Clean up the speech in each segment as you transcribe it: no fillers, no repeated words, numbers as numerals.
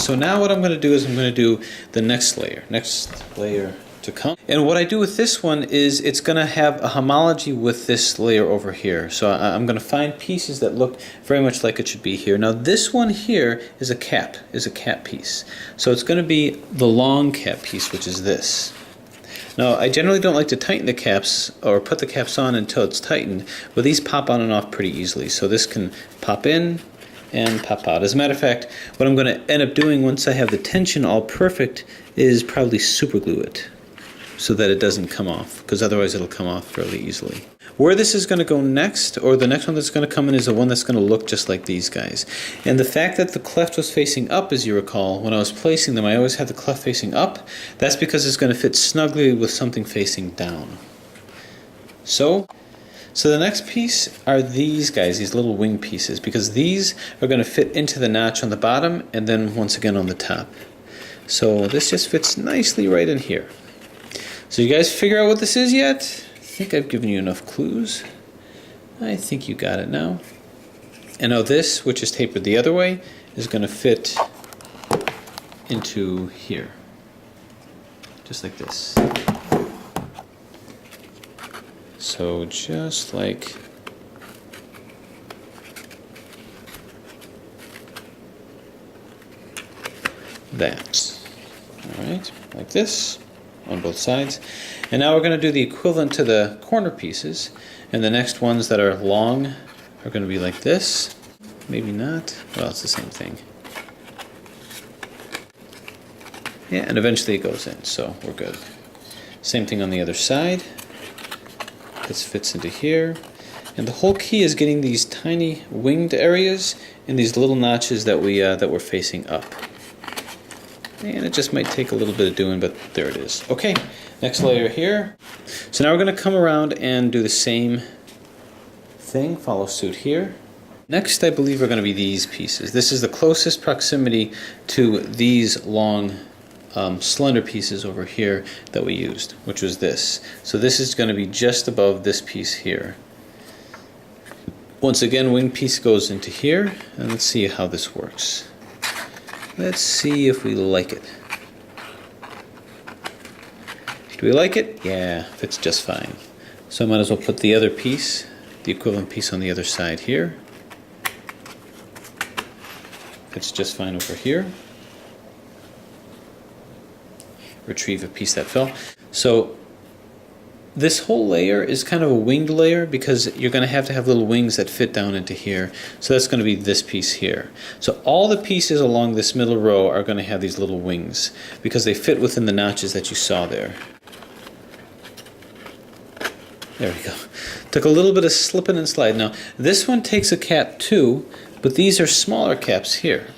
So now what I'm going to do is I'm going to do the next layer to come. And what I do with this one is it's going to have a homology with this layer over here. So I'm going to find pieces that look very much like it should be here. Now this one here is a cap piece. So it's going to be the long cap piece, which is this. Now I generally don't like to tighten the caps or put the caps on until it's tightened, but these pop on and off pretty easily. So this can pop in and pop out. As a matter of fact, what I'm going to end up doing once I have the tension all perfect is probably super glue it, so that it doesn't come off, because otherwise it'll come off fairly easily. Where this is going to go next, or the next one that's going to come in, is the one that's going to look just like these guys. And the fact that the cleft was facing up, as you recall, when I was placing them, I always had the cleft facing up. That's because it's going to fit snugly with something facing down. So the next piece are these guys, these little wing pieces, because these are going to fit into the notch on the bottom and then once again on the top. So this just fits nicely right in here. So you guys figure out what this is yet? I think I've given you enough clues. I think you got it now. And now this, which is tapered the other way, is going to fit into here. Just like this. So just like that. Alright, like this on both sides. And now we're going to do the equivalent to the corner pieces, and the next ones that are long are going to be like this. Maybe not. Well, it's the same thing. Yeah, and eventually it goes in, so we're good. Same thing on the other side. This fits into here. And the whole key is getting these tiny winged areas in these little notches that we're facing up. And it just might take a little bit of doing, but there it is. Okay, next layer here. So now we're going to come around and do the same thing, follow suit here. Next, I believe, are going to be these pieces. This is the closest proximity to these long, slender pieces over here that we used, which was this. So this is going to be just above this piece here. Once again, wing piece goes into here, and let's see how this works. Let's see if we like it. Do we like it? Yeah, fits just fine. So I might as well put the other piece, the equivalent piece on the other side here. Fits just fine over here. Retrieve a piece that fell. So this whole layer is kind of a winged layer because you're going to have little wings that fit down into here. So that's going to be this piece here. So all the pieces along this middle row are going to have these little wings because they fit within the notches that you saw there. There we go. Took a little bit of slipping and slide. Now this one takes a cap too, but these are smaller caps here.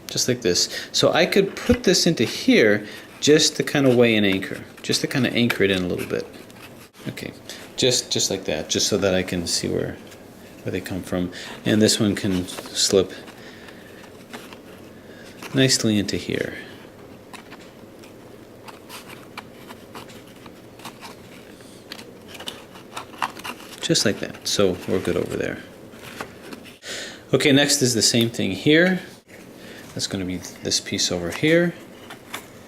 Just like this. So I could put this into here just to kind of weigh and anchor. Just to kind of anchor it in a little bit. Okay, just like that, just so that I can see where they come from. And this one can slip nicely into here. Just like that, so we're good over there. Okay, next is the same thing here. That's going to be this piece over here.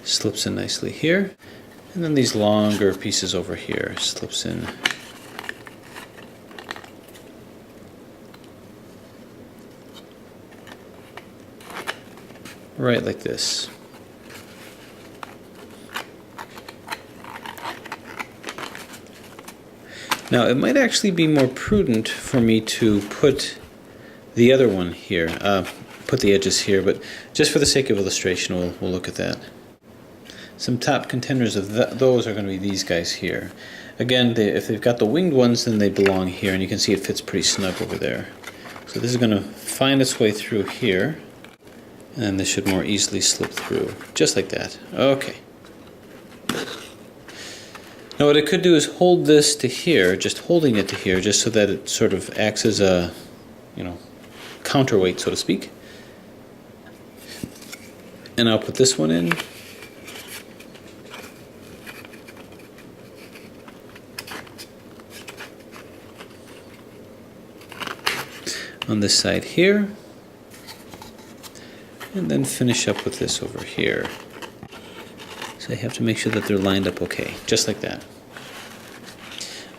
Slips in nicely here. And then these longer pieces over here slips in. Right like this. Now it might actually be more prudent for me to put the other one here, put the edges here, but just for the sake of illustration we'll look at that. Some top contenders of those are going to be these guys here. Again, if they've got the winged ones, then they belong here, and you can see it fits pretty snug over there. So this is going to find its way through here, and this should more easily slip through, just like that. Okay. Now what I could do is hold this to here, just holding it to here, just so that it sort of acts as a, counterweight, so to speak. And I'll put this one in. On this side here, And then finish up with this over here. So I have to make sure that they're lined up okay, just like that.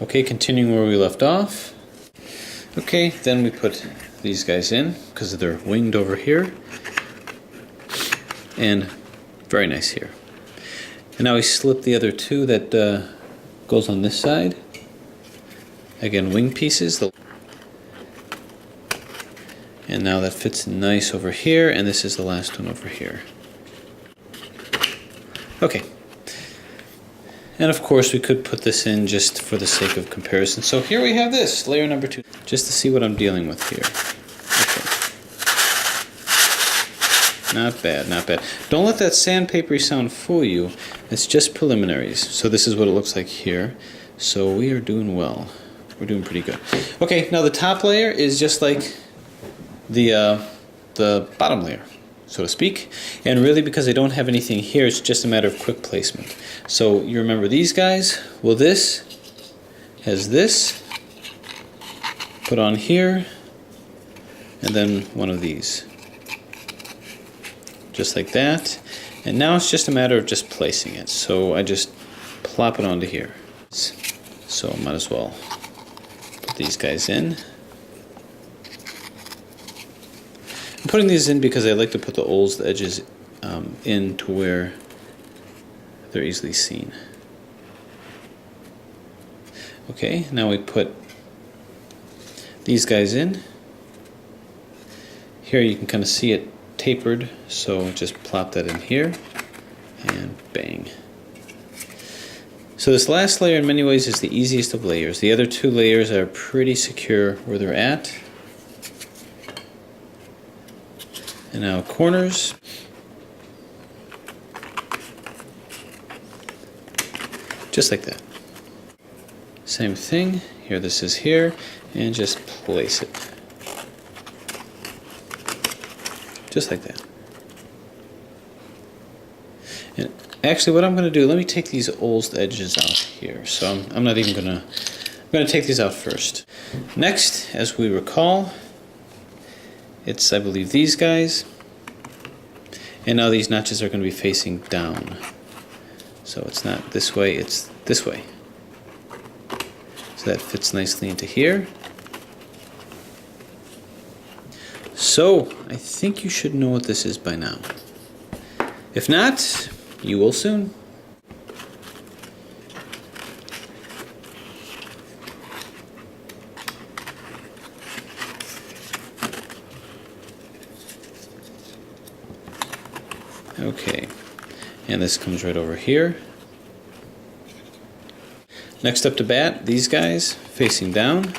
Okay, continuing where we left off. Okay, then we put these guys in because they're winged over here. And very nice here. And now we slip the other two that goes on this side. Again, wing pieces. And now that fits nice over here, and this is the last one over here. Okay. And of course we could put this in just for the sake of comparison. So here we have this, layer number 2, just to see what I'm dealing with here. Okay. Not bad, not bad. Don't let that sandpapery sound fool you. It's just preliminaries. So this is what it looks like here. So we are doing well. We're doing pretty good. Okay, now the top layer is just like the bottom layer, so to speak. And really, because I don't have anything here, it's just a matter of quick placement. So you remember these guys? Well, this has this put on here, and then one of these. Just like that. And now it's just a matter of just placing it. So I just plop it onto here. So I might as well put these guys in. I'm putting these in because I like to put the holes, the edges in to where they're easily seen. Okay, now we put these guys in. Here you can kind of see it tapered, so just plop that in here and bang. So this last layer in many ways is the easiest of layers. The other two layers are pretty secure where they're at. And now corners. Just like that. Same thing. Here, this is here, and just place it. Just like that. And actually what I'm going to do, let me take these old edges out here. So I'm not even going to, I'm going to take these out first. Next, as we recall, it's, I believe, these guys. And now these notches are going to be facing down. So it's not this way, it's this way. So that fits nicely into here. So I think you should know what this is by now. If not, you will soon. Okay, and this comes right over here. Next up to bat, these guys facing down,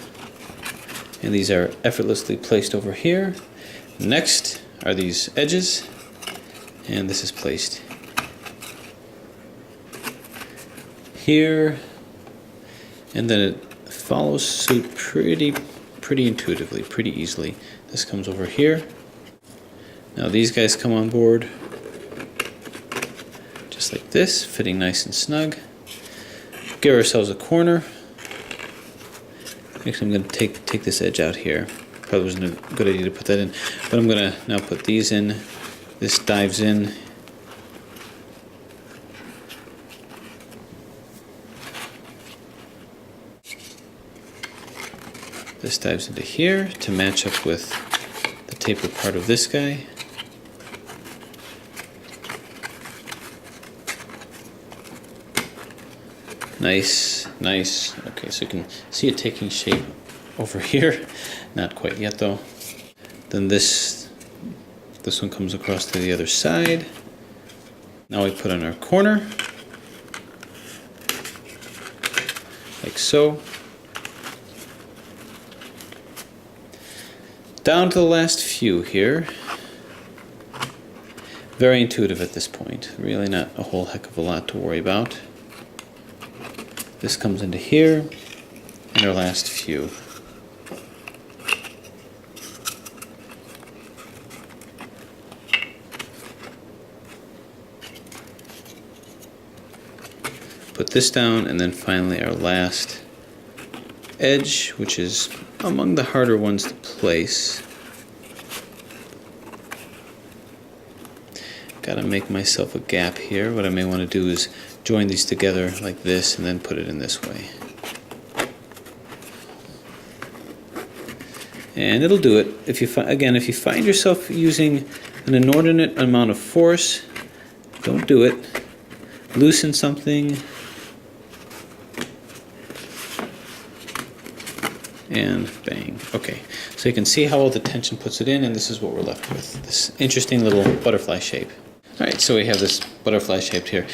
and these are effortlessly placed over here. Next are these edges, and this is placed here, and then it follows suit pretty intuitively, pretty easily. This comes over here. Now these guys come on board just like this, fitting nice and snug. Give ourselves a corner. Actually, I'm going to take this edge out here. Probably wasn't a good idea to put that in, but I'm going to now put these in. This dives in. This dives into here to match up with the tapered part of this guy. Nice, nice. Okay, so you can see it taking shape over here. Not quite yet though. Then this one comes across to the other side. Now we put on our corner, like so. Down to the last few here. Very intuitive at this point. Really not a whole heck of a lot to worry about. This comes into here, and our last few. Put this down, and then finally our last edge, which is among the harder ones to place. Gotta make myself a gap here. What I may want to do is join these together like this and then put it in this way. And it'll do it. If you again, if you find yourself using an inordinate amount of force, don't do it. Loosen something. And bang. Okay, so you can see how all the tension puts it in, and this is what we're left with. This interesting little butterfly shape. Alright, so we have this butterfly shaped here.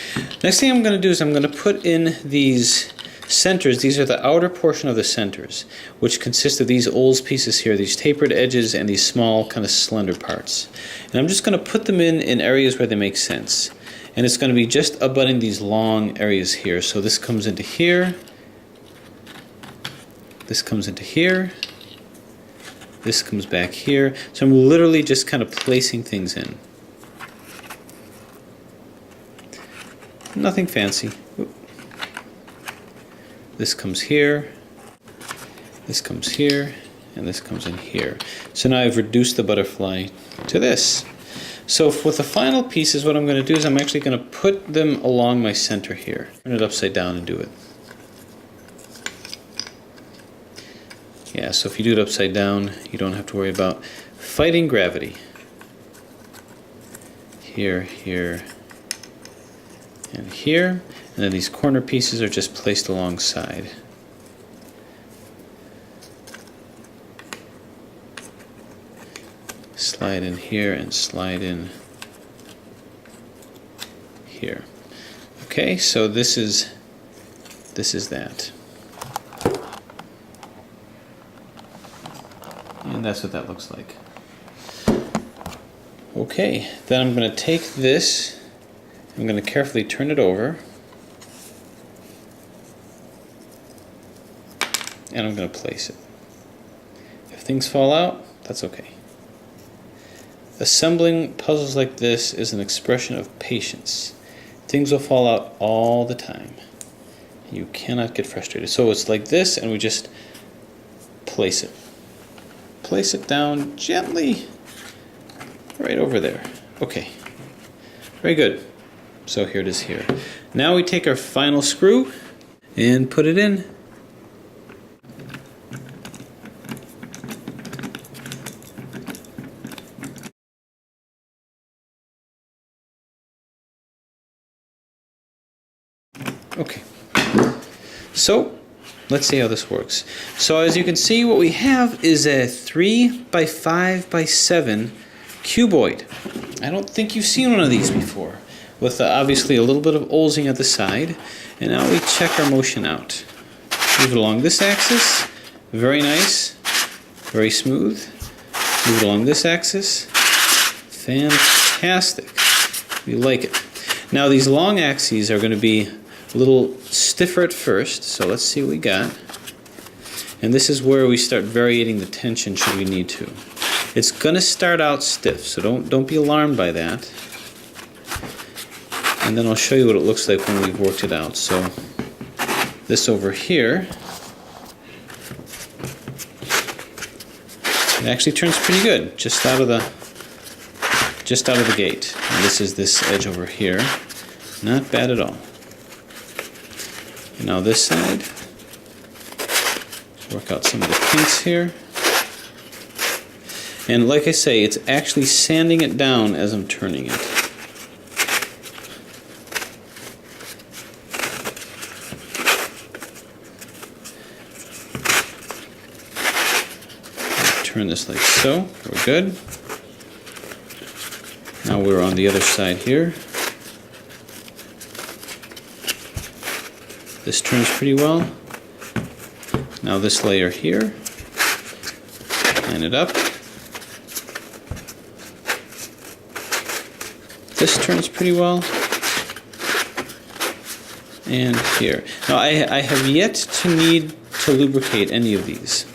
Next thing I'm going to do is I'm going to put in these centers. These are the outer portion of the centers, which consist of these Ols pieces here, these tapered edges and these small kind of slender parts. And I'm just going to put them in areas where they make sense. And it's going to be just abutting these long areas here. So this comes into here. This comes into here. This comes back here. So I'm literally just kind of placing things in. Nothing fancy. This comes here, this comes here, and this comes in here. So now I've reduced the butterfly to this. So with the final pieces, what I'm going to do is I'm actually going to put them along my center here. Turn it upside down and do it. Yeah, so if you do it upside down, you don't have to worry about fighting gravity. Here, here, and here. And then these corner pieces are just placed alongside. Slide in here and slide in here. Okay, so this is that. And that's what that looks like. Okay, then I'm going to take this, I'm going to carefully turn it over, and I'm going to place it. If things fall out, that's okay. Assembling puzzles like this is an expression of patience. Things will fall out all the time. You cannot get frustrated. So it's like this, and we just place it. Place it down gently right over there. Okay, very good. So here it is here. Now we take our final screw and put it in. Okay, so let's see how this works. So as you can see, what we have is a 3x5x7 cuboid. I don't think you've seen one of these before, with obviously a little bit of Olsing at the side. And now we check our motion out. Move it along this axis, very nice, very smooth. Move it along this axis, fantastic. We like it. Now these long axes are going to be a little stiffer at first, so let's see what we got. And this is where we start variating the tension should we need to. It's going to start out stiff, so don't be alarmed by that. And then I'll show you what it looks like when we've worked it out. So this over here, it actually turns pretty good just out of the gate. And this is this edge over here. Not bad at all. And now this side, work out some of the kinks here. And like I say, it's actually sanding it down as I'm turning it. Turn this like so. We're good. Now we're on the other side here. This turns pretty well. Now this layer here, line it up. This turns pretty well. And here. Now I have yet to need to lubricate any of these.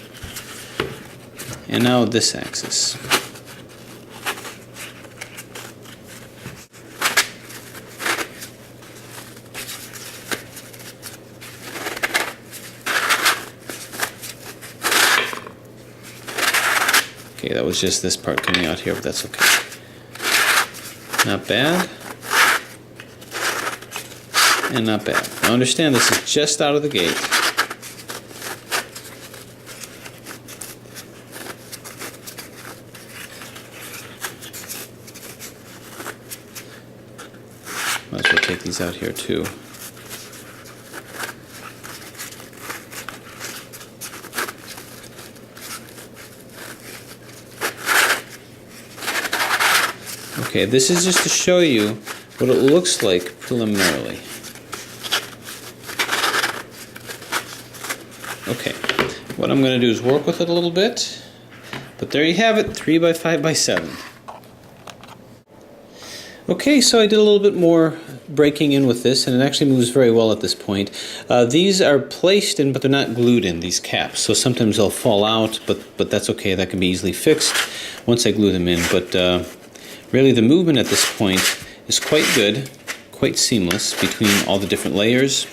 And now this axis. Okay, that was just this part coming out here, but that's okay. Not bad. And not bad. Now understand, this is just out of the gate. Might as well take these out here too. Okay, this is just to show you what it looks like preliminarily. Okay, what I'm going to do is work with it a little bit, but there you have it, 3 by 5 by 7. Okay, so I did a little bit more breaking in with this, and it actually moves very well at this point. These are placed in, but they're not glued in, these caps, so sometimes they'll fall out, but that's okay, that can be easily fixed once I glue them in. But really the movement at this point is quite good, quite seamless between all the different layers.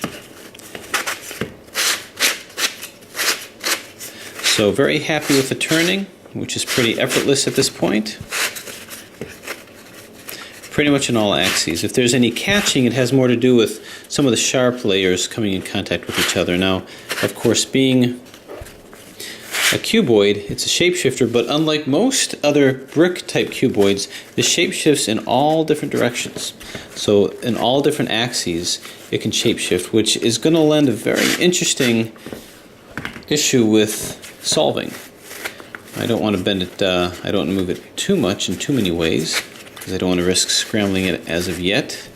So very happy with the turning, which is pretty effortless at this point. Pretty much in all axes. If there's any catching, it has more to do with some of the sharp layers coming in contact with each other. Now, of course, being a cuboid, it's a shapeshifter, but unlike most other brick type cuboids, the shape shifts in all different directions. So in all different axes, it can shapeshift, which is going to lend a very interesting issue with solving. I don't want to bend it, I don't want to move it too much in too many ways, because I don't want to risk scrambling it as of yet,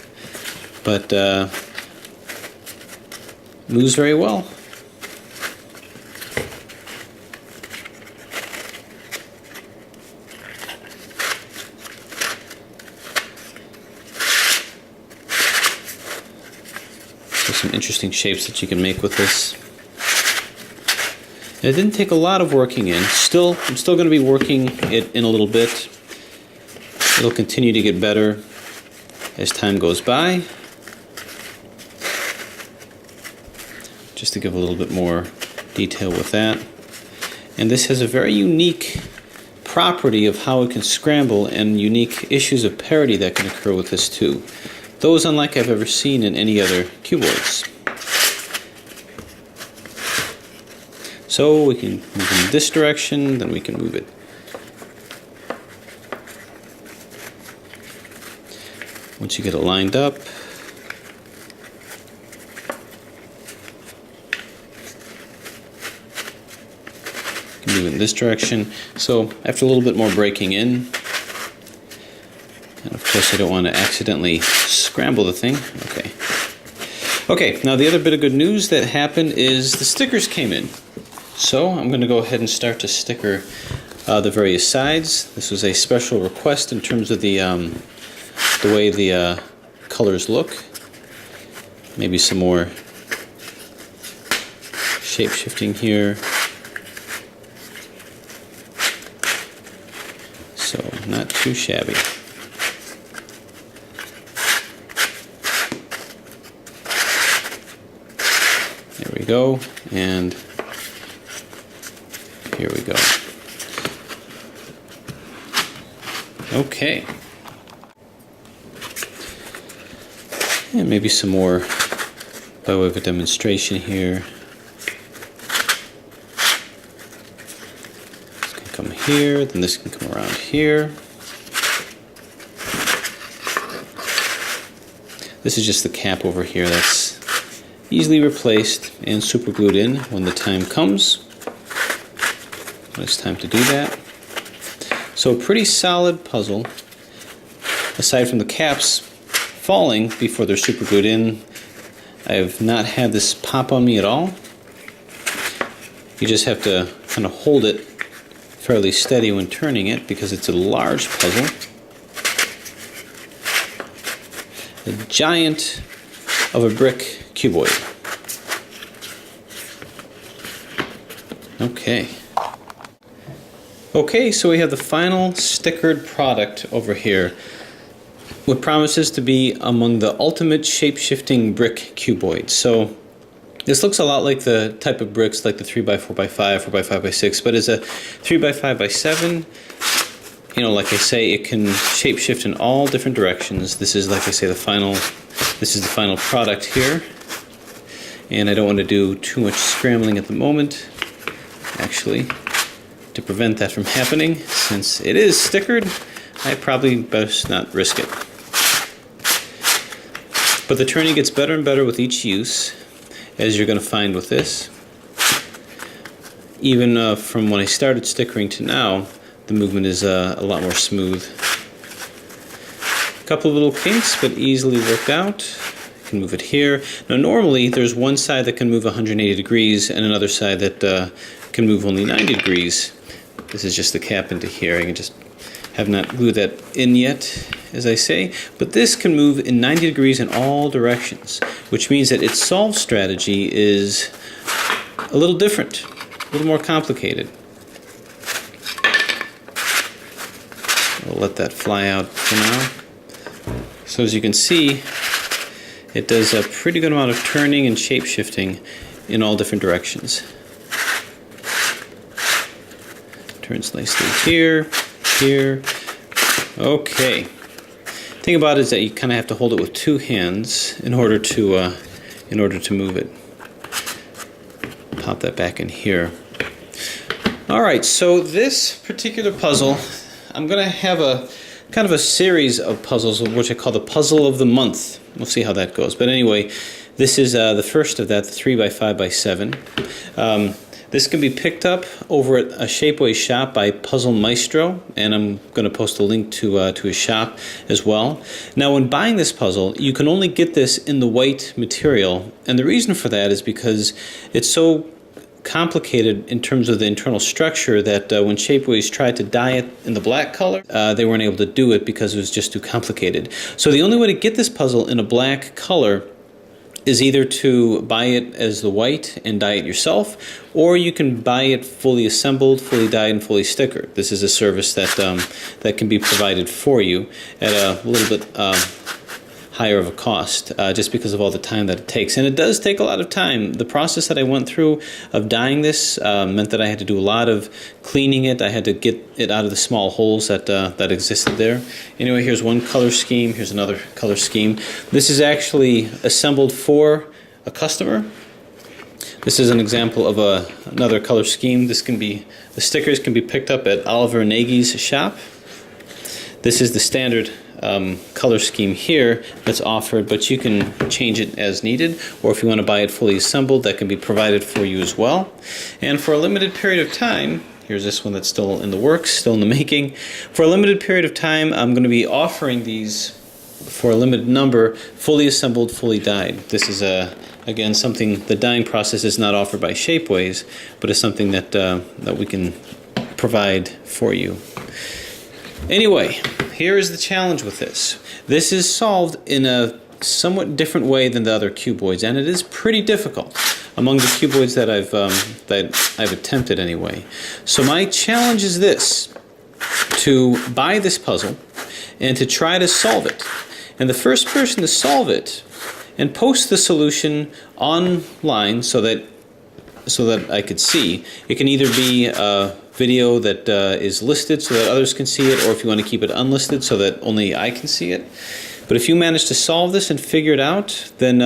but moves very well. There's some interesting shapes that you can make with this. And it didn't take a lot of working in. I'm still going to be working it in a little bit. It'll continue to get better as time goes by. Just to give a little bit more detail with that. And this has a very unique property of how it can scramble and unique issues of parity that can occur with this too. Those unlike I've ever seen in any other cuboids. So we can move in this direction, then we can move it. Once you get it lined up, you can move it in this direction. So after a little bit more breaking in, and of course I don't want to accidentally scramble the thing. Okay, now the other bit of good news that happened is the stickers came in. So I'm going to go ahead and start to sticker the various sides. This was a special request in terms of the way the colors look. Maybe some more shape shifting here. So not too shabby. There we go, and here we go. Okay. And maybe some more by way of a demonstration here. This can come here, then this can come around here. This is just the cap over here that's easily replaced and super glued in when the time comes. When it's time to do that. So a pretty solid puzzle, aside from the caps falling before they're super glued in. I have not had this pop on me at all. You just have to kind of hold it fairly steady when turning it because it's a large puzzle. A giant of a brick cuboid. Okay, so we have the final stickered product over here. What promises to be among the ultimate shape-shifting brick cuboids. So this looks a lot like the type of bricks like the 3x4x5, 4x5x6, but it's a 3x5x7, you know, like I say, it can shapeshift in all different directions. This is, like I say, this is the final product here. And I don't want to do too much scrambling at the moment, actually, to prevent that from happening. Since it is stickered, I probably best not risk it. But the turning gets better and better with each use, as you're going to find with this. Even from when I started stickering to now, the movement is a lot more smooth. A couple of little kinks, but easily worked out. You can move it here. Now normally there's one side that can move 180 degrees and another side that can move only 90 degrees. This is just the cap into here. I can just have not glued that in yet, as I say. But this can move in 90 degrees in all directions, which means that its solve strategy is a little different. A little more complicated. We'll let that fly out for now. So as you can see, it does a pretty good amount of turning and shape shifting in all different directions. Turns nicely here, here. Okay. The thing about it is that you kind of have to hold it with two hands in order to move it. Pop that back in here. Alright, so this particular puzzle, I'm going to have a kind of a series of puzzles, which I call the puzzle of the month. We'll see how that goes. But anyway, this is the first of that, the 3x5x7. This can be picked up over at a Shapeways shop by Puzzle Maestro, and I'm going to post a link to his shop as well. Now, when buying this puzzle, you can only get this in the white material, and the reason for that is because it's so complicated in terms of the internal structure that when Shapeways tried to dye it in the black color, they weren't able to do it because it was just too complicated. So the only way to get this puzzle in a black color is either to buy it as the white and dye it yourself, or you can buy it fully assembled, fully dyed, and fully stickered. This is a service that that can be provided for you at a little bit higher of a cost, just because of all the time that it takes. And it does take a lot of time. The process that I went through of dyeing this meant that I had to do a lot of cleaning it. I had to get it out of the small holes that that existed there. Anyway, here's one color scheme. Here's another color scheme. This is actually assembled for a customer. This is an example of another color scheme. This can be, the stickers can be picked up at Oliver Nagy's shop. This is the standard color scheme here that's offered, but you can change it as needed, or if you want to buy it fully assembled, that can be provided for you as well. And for a limited period of time, here's this one that's still in the works, still in the making. For a limited period of time, I'm going to be offering these for a limited number, fully assembled, fully dyed. This is again something, the dyeing process is not offered by Shapeways, but it's something that that we can provide for you. Anyway, here is the challenge with this. This is solved in a somewhat different way than the other cuboids, and it is pretty difficult among the cuboids that I've attempted anyway. So my challenge is this: to buy this puzzle and to try to solve it. And the first person to solve it and post the solution online so that I could see. It can either be a video that is listed so that others can see it, or if you want to keep it unlisted so that only I can see it. But if you manage to solve this and figure it out, then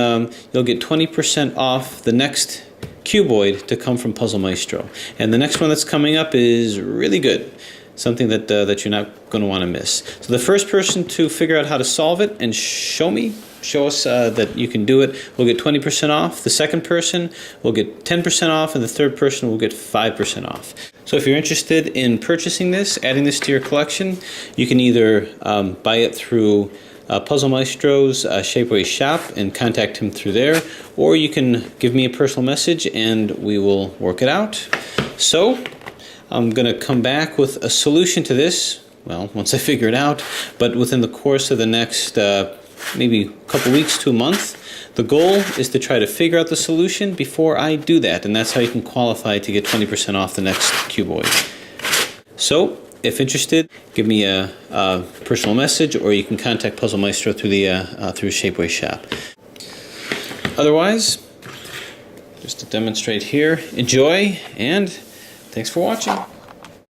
you'll get 20% off the next cuboid to come from Puzzle Maestro. And the next one that's coming up is really good. Something that you're not going to want to miss. So the first person to figure out how to solve it and show us that you can do it will get 20% off. The second person will get 10% off, and the third person will get 5% off. So if you're interested in purchasing this, adding this to your collection, you can either buy it through Puzzle Maestro's Shapeways shop and contact him through there, or you can give me a personal message and we will work it out. So I'm going to come back with a solution to this, well, once I figure it out, but within the course of the next maybe a couple weeks to a month. The goal is to try to figure out the solution before I do that, and that's how you can qualify to get 20% off the next cuboid. So, if interested, give me a personal message, or you can contact Puzzle Maestro through the through Shapeways shop. Otherwise, just to demonstrate here, enjoy, and thanks for watching.